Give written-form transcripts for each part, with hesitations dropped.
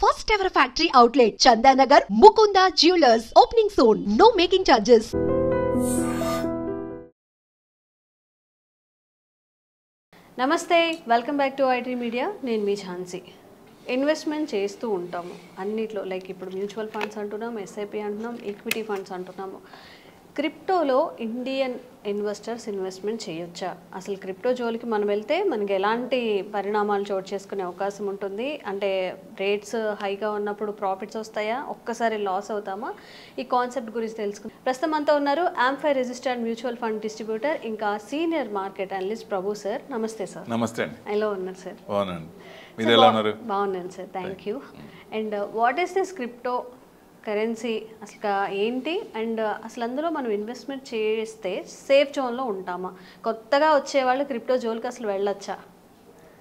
First ever factory outlet, Chandanagar, Mukunda Jewelers, opening soon. No making charges. నమస్తే, welcome back to IT media. నేను మీ Jhansi. Investment చేస్తూ ఉంటాము అన్నిట్లో, like ఇప్పుడు mutual funds అంటున్నాం, ఎస్ఐపి అంటున్నాం, ఈక్విటీ ఫండ్స్ అంటున్నాము. క్రిప్టోలో ఇండియన్ ఇన్వెస్టర్స్ ఇన్వెస్ట్మెంట్ చేయొచ్చా? అసలు క్రిప్టో జోలికి మనం వెళ్తే మనకి ఎలాంటి పరిణామాలు చోటు చేసుకునే అవకాశం ఉంటుంది? అంటే రేట్స్ హైగా ఉన్నప్పుడు ప్రాఫిట్స్ వస్తాయా, ఒక్కసారి లాస్ అవుతామా? ఈ కాన్సెప్ట్ గురించి తెలుసుకుందాం. ప్రస్తుతం అంతా ఉన్నారు ఆంఫై రిజిస్టర్డ్ మ్యూచువల్ ఫండ్ డిస్ట్రిబ్యూటర్ ఇంకా సీనియర్ మార్కెట్ అనలిస్ట్ ప్రభు సార్. నమస్తే సార్. నమస్తే అండి. ఎలా ఉన్నారు సార్? బాగున్నాను sir, thank you. And what is this crypto currency, అసలు ఏంటి? అండ్ అసలు అందులో మనం ఇన్వెస్ట్మెంట్ చేస్తే సేఫ్ జోన్లో ఉంటామా? కొత్తగా వచ్చేవాళ్ళు క్రిప్టో జోన్కి అసలు వెళ్ళొచ్చా?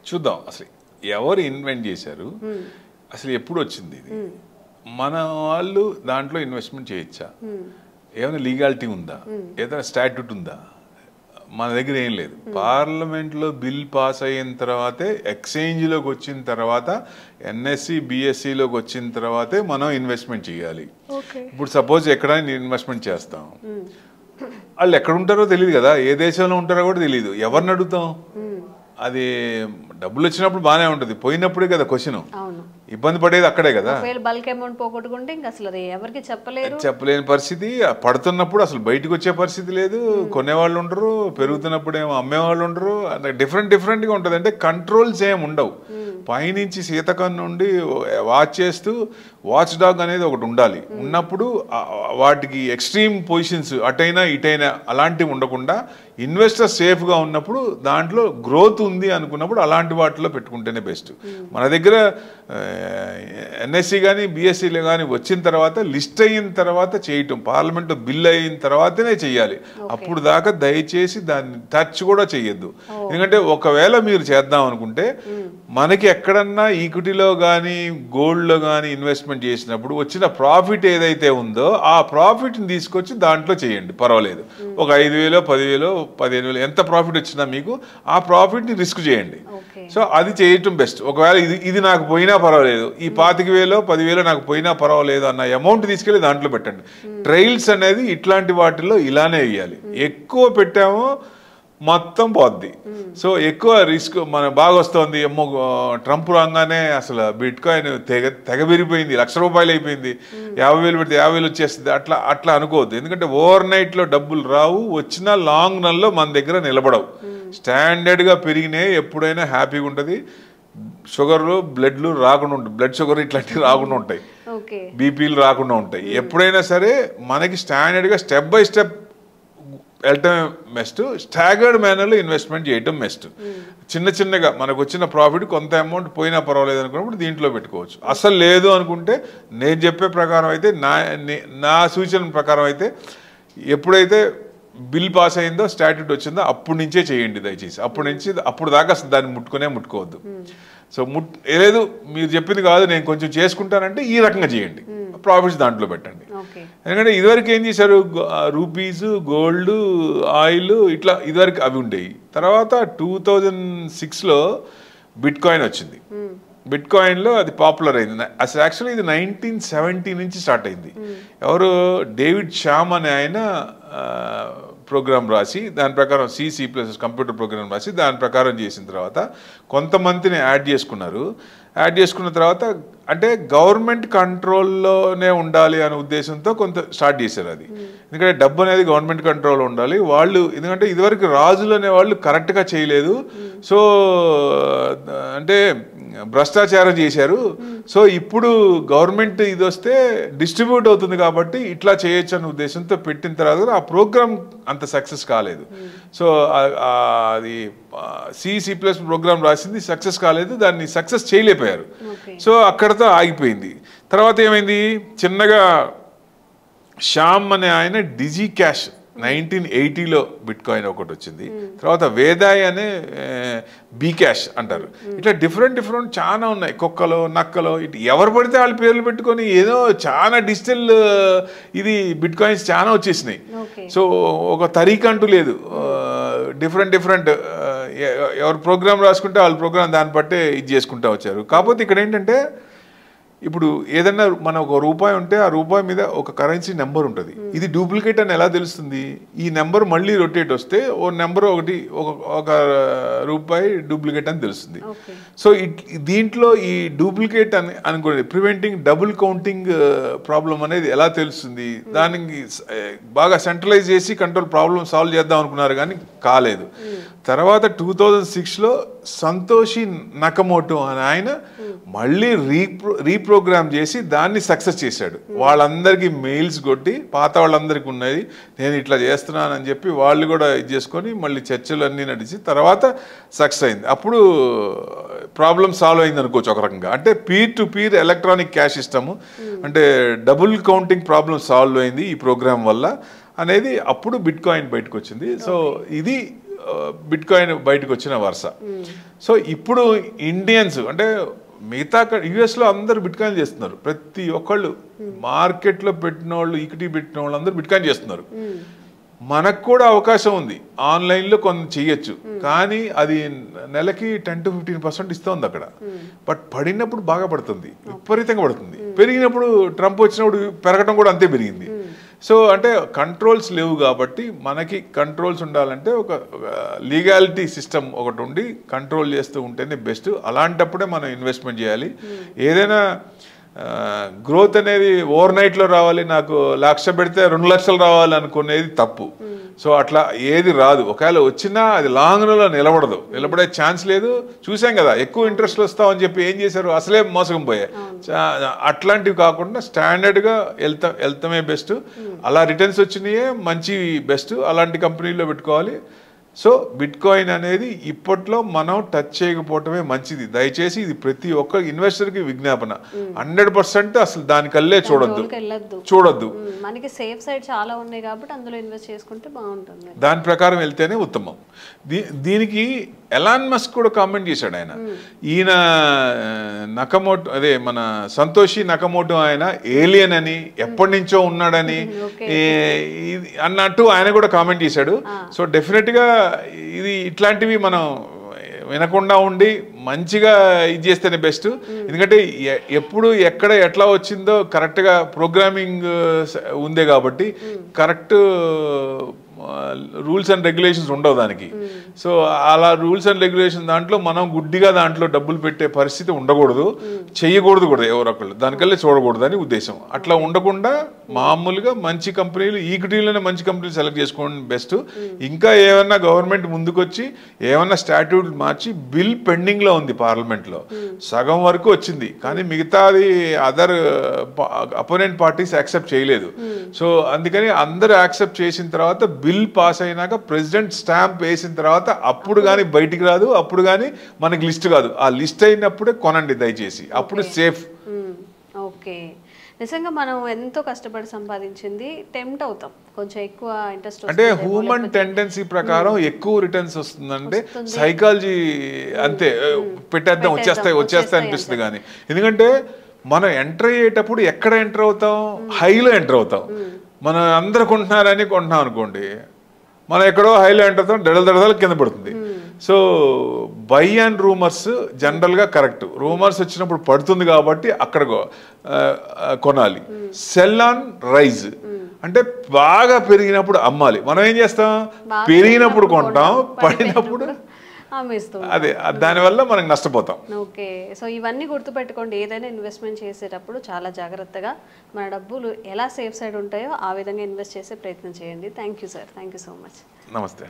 చూద్దాం. అసలు ఎవరు ఇన్వెంట్ చేశారు, అసలు ఎప్పుడు వచ్చింది ఇది, మన వాళ్ళు దాంట్లో ఇన్వెస్ట్మెంట్ చేయొచ్చా, ఏమైనా లీగాలిటీ ఉందా, ఏదైనా స్టాట్యూట్ ఉందా? మన దగ్గర ఏం లేదు. పార్లమెంట్లో బిల్ పాస్ అయిన తర్వాతే, ఎక్స్చేంజ్లోకి వచ్చిన తర్వాత, ఎన్ఎస్సి బిఎస్సిలోకి వచ్చిన తర్వాతే మనం ఇన్వెస్ట్మెంట్ చేయాలి. ఇప్పుడు సపోజ్ ఎక్కడైనా ఇన్వెస్ట్మెంట్ చేస్తాం, వాళ్ళు ఎక్కడ ఉంటారో తెలియదు కదా, ఏ దేశంలో ఉంటారో కూడా తెలియదు, ఎవరిని అడుగుతాం? అది డబ్బులు వచ్చినప్పుడు బాగానే ఉంటుంది, పోయినప్పుడే కదా క్వశ్చన్. ఇబ్బంది పడేది అక్కడే కదా. బల్క్ అమౌంట్ పోగొట్టుకుంటే ఇంకా అసలు అది ఎవరికి చెప్పలేని పరిస్థితి. పడుతున్నప్పుడు అసలు బయటకు వచ్చే పరిస్థితి లేదు, కొనేవాళ్ళు ఉండరు, పెరుగుతున్నప్పుడు ఏమో అమ్మేవాళ్ళు ఉండరు. డిఫరెంట్గా ఉంటుంది. అంటే కంట్రోల్స్ ఏమి ఉండవు. పైనుంచి శీతకం నుండి వాచ్ చేస్తూ వాచ్ డాగ్ అనేది ఒకటి ఉండాలి. ఉన్నప్పుడు వాటికి ఎక్స్ట్రీమ్ పొజిషన్స్ అటైనా ఇటైనా అలాంటివి ఉండకుండా, ఇన్వెస్టర్ సేఫ్గా ఉన్నప్పుడు, దాంట్లో గ్రోత్ ఉంది అనుకున్నప్పుడు అలాంటి వాటిలో పెట్టుకుంటేనే బెస్ట్. మన దగ్గర ఎన్ఎస్సి కానీ బిఎస్సిలో కానీ వచ్చిన తర్వాత, లిస్ట్ అయిన తర్వాత చేయటం, పార్లమెంట్లో బిల్ అయిన తర్వాతనే చెయ్యాలి. అప్పుడు దాకా దయచేసి దాన్ని టచ్ కూడా చెయ్యొద్దు. ఎందుకంటే ఒకవేళ మీరు చేద్దాం అనుకుంటే, మనకి ఎక్కడన్నా ఈక్విటీలో కానీ గోల్డ్లో కానీ ఇన్వెస్ట్మెంట్ చేసినప్పుడు వచ్చిన ప్రాఫిట్ ఏదైతే ఉందో ఆ ప్రాఫిట్ని తీసుకొచ్చి దాంట్లో చేయండి, పర్వాలేదు. ఒక 5,000, 10,000, 15,000 ఎంత ప్రాఫిట్ వచ్చినా మీకు ఆ ప్రాఫిట్ని రిస్క్ చేయండి. సో అది చేయటం బెస్ట్. ఒకవేళ ఇది నాకు పోయినా పర్వాలేదు, ఈ 25,000, 10,000 నాకు పోయినా పర్వాలేదు అన్న అమౌంట్ తీసుకెళ్ళి దాంట్లో పెట్టండి. ట్రయల్స్ అనేది ఇట్లాంటి వాటిల్లో ఇలానే వేయాలి. ఎక్కువ పెట్టామో మొత్తం పోద్ది. సో ఎక్కువ రిస్క్ మన బాగా వస్తుంది. ఏమో ట్రంప్ రాగానే అసలు బిట్ కాయిన్ తెగ పెరిగిపోయింది, ₹1,00,000 అయిపోయింది, 50,000 పెడితే 50,000 వచ్చేస్తుంది. అట్లా అనుకోవద్దు. ఎందుకంటే ఓవర్ నైట్లో డబ్బులు రావు, వచ్చినా లాంగ్ రన్లో మన దగ్గర నిలబడవు. స్టాండర్డ్గా పెరిగినాయి ఎప్పుడైనా హ్యాపీగా ఉంటుంది. షుగర్లు, బ్లడ్లు రాకుండా ఉంటాయి, బ్లడ్ షుగర్ ఇట్లాంటివి రాకుండా ఉంటాయి, బీపీలు రాకుండా ఉంటాయి. ఎప్పుడైనా సరే మనకి స్టాండర్డ్గా స్టెప్ బై స్టెప్ వెళ్ళటం బెస్ట్. స్టాగర్డ్ మేనర్లో ఇన్వెస్ట్మెంట్ చేయటం బెస్ట్. చిన్నగా మనకు వచ్చిన ప్రాఫిట్ కొంత అమౌంట్ పోయినా పర్వాలేదు అనుకున్నప్పుడు దీంట్లో పెట్టుకోవచ్చు. అసలు లేదు అనుకుంటే నేను చెప్పే ప్రకారం అయితే, నా సూచన ప్రకారం అయితే, ఎప్పుడైతే బిల్ పాస్ అయిందో, స్టాట్యూట్ వచ్చిందో అప్పటి నుంచే చేయండి దయచేసి. అప్పుడు దాకా అసలు దాన్ని ముట్టుకోవద్దు. సో లేదు మీరు చెప్పింది కాదు నేను కొంచెం చేసుకుంటానంటే ఈ రకంగా చేయండి, ప్రాఫిట్స్ దాంట్లో పెట్టండి. ఎందుకంటే ఇదివరకు ఏం చేశారు, రూపీస్, గోల్డ్, ఆయిల్ ఇట్లా ఇదివరకు అవి ఉండేవి. తర్వాత 2006లో బిట్ కాయిన్ వచ్చింది. బిట్ కాయిన్లో అది పాపులర్ అయింది. అసలు యాక్చువల్లీ ఇది 1970 నుంచి స్టార్ట్ అయింది. ఎవరు, డేవిడ్ షామ్ అనే ఆయన ప్రోగ్రామ్ రాసి, దాని ప్రకారం C++ కంప్యూటర్ ప్రోగ్రామ్ రాసి దాని ప్రకారం చేసిన తర్వాత కొంతమందిని యాడ్ చేసుకున్న తర్వాత, అంటే గవర్నమెంట్ కంట్రోల్లోనే ఉండాలి అనే ఉద్దేశంతో కొంత స్టార్ట్ చేశారు అది. ఎందుకంటే డబ్బు అనేది గవర్నమెంట్ కంట్రోల్లో ఉండాలి. వాళ్ళు ఎందుకంటే ఇదివరకు రాజులు అనేవాళ్ళు కరెక్ట్గా చేయలేదు, సో అంటే భ్రష్టాచారం చేశారు. సో ఇప్పుడు గవర్నమెంట్ ఇది వస్తే డిస్ట్రిబ్యూట్ అవుతుంది కాబట్టి ఇట్లా చేయొచ్చు అనే ఉద్దేశంతో పెట్టిన తర్వాత ఆ ప్రోగ్రామ్ అంత సక్సెస్ కాలేదు. సో అది C++ ప్రోగ్రామ్ రాసింది సక్సెస్ కాలేదు, దాన్ని సక్సెస్ చేయలేకపోయారు. సో అక్కడతో ఆగిపోయింది. తర్వాత ఏమైంది, చిన్నగా శ్యామ్ అనే ఆయన డిజీ క్యాష్ 1980లో బిట్ కాయిన్ ఒకటి వచ్చింది. తర్వాత వేదాయ్ అనే బీ క్యాష్ అంటారు. ఇట్లా డిఫరెంట్ చాలా ఉన్నాయి. కుక్కలో, నక్కలో, ఇటు ఎవరు పడితే వాళ్ళ పేర్లు పెట్టుకొని ఏదో చాలా డిజిటల్ ఇది బిట్ కాయిన్స్ చాలా వచ్చేసినాయి. సో ఒక తరీకా అంటూ లేదు. డిఫరెంట్ ఎవరు ప్రోగ్రామ్ రాసుకుంటే వాళ్ళ ప్రోగ్రామ్ దాన్ని బట్టే ఇది చేసుకుంటూ వచ్చారు. కాకపోతే ఇక్కడ ఏంటంటే ఇప్పుడు ఏదన్నా మన ఒక రూపాయి ఉంటే ఆ రూపాయి మీద ఒక కరెన్సీ నెంబర్ ఉంటుంది. ఇది డూప్లికేట్ అని ఎలా తెలుస్తుంది? ఈ నెంబర్ మళ్ళీ రొటేట్ వస్తే ఓ నెంబర్ ఒకటి ఒక రూపాయి డూప్లికేట్ అని తెలుస్తుంది. సో దీంట్లో ఈ డూప్లికేట్ అని అనుకోండి, ప్రివెంటింగ్ డబుల్ కౌంటింగ్ ప్రాబ్లం అనేది ఎలా తెలుస్తుంది? దానికి బాగా సెంట్రలైజ్ చేసి కంట్రోల్ ప్రాబ్లం సాల్వ్ చేద్దాం అనుకున్నారు కానీ కాలేదు. తర్వాత 2006లో సంతోషి నకమోటో అని ఆయన మళ్ళీ రీప్రోగ్రామ్ చేసి దాన్ని సక్సెస్ చేశాడు. వాళ్ళందరికీ మెయిల్స్ కొట్టి, పాత వాళ్ళందరికీ ఉన్నది నేను ఇట్లా చేస్తున్నానని చెప్పి వాళ్ళు కూడా ఇది చేసుకొని మళ్ళీ చర్చలు అన్నీ నడిచి తర్వాత సక్సెస్ అయింది. అప్పుడు ప్రాబ్లం సాల్వ్ అయింది అనుకోవచ్చు ఒక రకంగా. అంటే peer to peer electronic cash system, అంటే డబుల్ కౌంటింగ్ ప్రాబ్లం సాల్వ్ అయింది ఈ ప్రోగ్రామ్ వల్ల అనేది అప్పుడు బిట్ కాయిన్ బయటకు వచ్చింది. సో ఇది బిట్ కాయిన్ బయటకు వచ్చిన వరుస. సో ఇప్పుడు ఇండియన్స్ అంటే మిగతా యుఎస్లో అందరూ బిట్ కాయిన్ చేస్తున్నారు. ప్రతి ఒక్కళ్ళు మార్కెట్లో పెట్టిన వాళ్ళు, ఈక్విటీ పెట్టిన వాళ్ళు అందరూ బిట్ కాయిన్ చేస్తున్నారు. మనకు కూడా అవకాశం ఉంది, ఆన్లైన్లో కొంత చెయ్యొచ్చు. కానీ అది నెలకి 10 to 15% ఇస్తుంది అక్కడ. బట్ పడినప్పుడు బాగా పడుతుంది, విపరీతంగా పడుతుంది. పెరిగినప్పుడు ట్రంప్ వచ్చినప్పుడు పెరగడం కూడా అంతే పెరిగింది. సో అంటే కంట్రోల్స్ లేవు కాబట్టి మనకి కంట్రోల్స్ ఉండాలంటే ఒక లీగాలిటీ సిస్టమ్ ఒకటి ఉండి కంట్రోల్ చేస్తూ ఉంటేనే బెస్ట్. అలాంటప్పుడే మనం ఇన్వెస్ట్మెంట్ చేయాలి. ఏదైనా గ్రోత్ అనేది ఓవర్ నైట్లో రావాలి, నాకు 1,00,000 పెడితే 2 లక్షలు రావాలి అనుకునేది తప్పు. సో అట్లా ఏది రాదు. ఒకవేళ వచ్చినా అది లాంగ్ రన్లో నిలబడదు, నిలబడే ఛాన్స్ లేదు. చూసాం కదా, ఎక్కువ ఇంట్రెస్ట్ వస్తామని చెప్పి ఏం చేశారు, అసలే మోసకం పోయాయి. అట్లాంటివి కాకుండా స్టాండర్డ్గా వెళ్తామే బెస్ట్. అలా రిటర్న్స్ వచ్చినాయే మంచి బెస్ట్, అలాంటి కంపెనీల్లో పెట్టుకోవాలి. సో బిట్ కాయిన్ అనేది ఇప్పట్లో మనం టచ్ చేయకపోవటమే మంచిది. దయచేసి ఇది ప్రతి ఒక్క ఇన్వెస్టర్కి విజ్ఞాపన. 100% అసలు దానికల్లే చూడొద్దు. మనకి సేఫ్ సైడ్ చాలా ఉన్నాయి కాబట్టి అందులో ఇన్వెస్ట్ చేసుకుంటే బాగుంటుంది. దాని ప్రకారం వెళ్తేనే ఉత్తమం. దీనికి ఎలాన్ మస్క్ కూడా కామెంట్ చేశాడు. ఆయన ఈయన నకమోటో, అదే మన సంతోషి నకమోటో, ఆయన ఏలియన్ అని ఎప్పటి నుంచో ఉన్నాడని అన్నట్టు ఆయన కూడా కామెంట్ చేశాడు. సో డెఫినెట్గా ఇది ఇట్లాంటివి మనం వినకుండా ఉండి మంచిగా ఇది చేస్తేనే బెస్ట్. ఎందుకంటే ఎప్పుడు ఎక్కడ ఎట్లా వచ్చిందో కరెక్ట్గా ప్రోగ్రామింగ్ ఉందే కాబట్టి కరెక్ట్ రూల్స్ అండ్ రెగ్యులేషన్స్ ఉండవు దానికి. సో అలా రూల్స్ అండ్ రెగ్యులేషన్ దాంట్లో మనం గుడ్డిగా దాంట్లో డబ్బులు పెట్టే పరిస్థితి ఉండకూడదు, చెయ్యకూడదు కూడా ఎవరొకళ్ళు, దానికల్లే చూడకూడదు అని ఉద్దేశం. అట్లా ఉండకుండా మామూలుగా మంచి కంపెనీలు, ఈక్విటీలోనే మంచి కంపెనీలు సెలెక్ట్ చేసుకోవడం బెస్ట్. ఇంకా ఏమన్నా గవర్నమెంట్ ముందుకొచ్చి ఏమన్నా స్టాట్యూట్ మార్చి, బిల్ పెండింగ్లో ఉంది పార్లమెంట్లో, సగం వరకు వచ్చింది కానీ మిగతాది అదర్ అపోనెంట్ పార్టీస్ యాక్సెప్ట్ చేయలేదు. సో అందుకని అందరూ యాక్సెప్ట్ చేసిన తర్వాత బిల్ పాస్ అయినాక ప్రెసిడెంట్ స్టాంప్ వేసిన తర్వాత అప్పుడు కానీ బయటికి రాదు, అప్పుడు కానీ మనకి లిస్ట్ కాదు. ఆ లిస్ట్ అయినప్పుడే కొనండి దయచేసి, అప్పుడు సేఫ్. ఓకే, నిజంగా మనం ఎంతో కష్టపడి సంపాదించింది టెంప్ట్ అవుతాం, కొంచెం ఎక్కువ ఇంట్రెస్ట్ అంటే హ్యూమన్ టెండెన్సీ ప్రకారం ఎక్కువ రిటర్న్స్ వస్తుందంటే సైకాలజీ అంతే, పెట్టేద్దాం వచ్చేస్తాయి అనిపిస్తుంది. కానీ ఎందుకంటే మనం ఎంటర్ అయ్యేటప్పుడు ఎక్కడ ఎంటర్ అవుతాం, హైలో ఎంటర్ అవుతాం. మనం అందరు కొంటున్నారని కొంటున్నాం అనుకోండి, మనం ఎక్కడో హైలో ఎంటర్ అవుతాం, దడదలు కింద పడుతుంది. సో బై అండ్ రూమర్స్ జనరల్గా కరెక్ట్. రూమర్స్ వచ్చినప్పుడు పడుతుంది కాబట్టి అక్కడ కొనాలి. సెల్ ఆన్ రైజ్ అంటే బాగా పెరిగినప్పుడు అమ్మాలి. మనం ఏం చేస్తాం, పెరిగినప్పుడు కొంటాం, పడినప్పుడు అదే, దానివల్ల మనకు నష్టపోతాం. ఓకే, సో ఇవన్నీ గుర్తుపెట్టుకోండి. ఏదైనా ఇన్వెస్ట్మెంట్ చేసేటప్పుడు చాలా జాగ్రత్తగా మన డబ్బులు ఎలా సేఫ్ సైడ్ ఉంటాయో ఆ విధంగా ఇన్వెస్ట్ చేసే ప్రయత్నం చేయండి. Thank you sir, thank you so much. నమస్తే.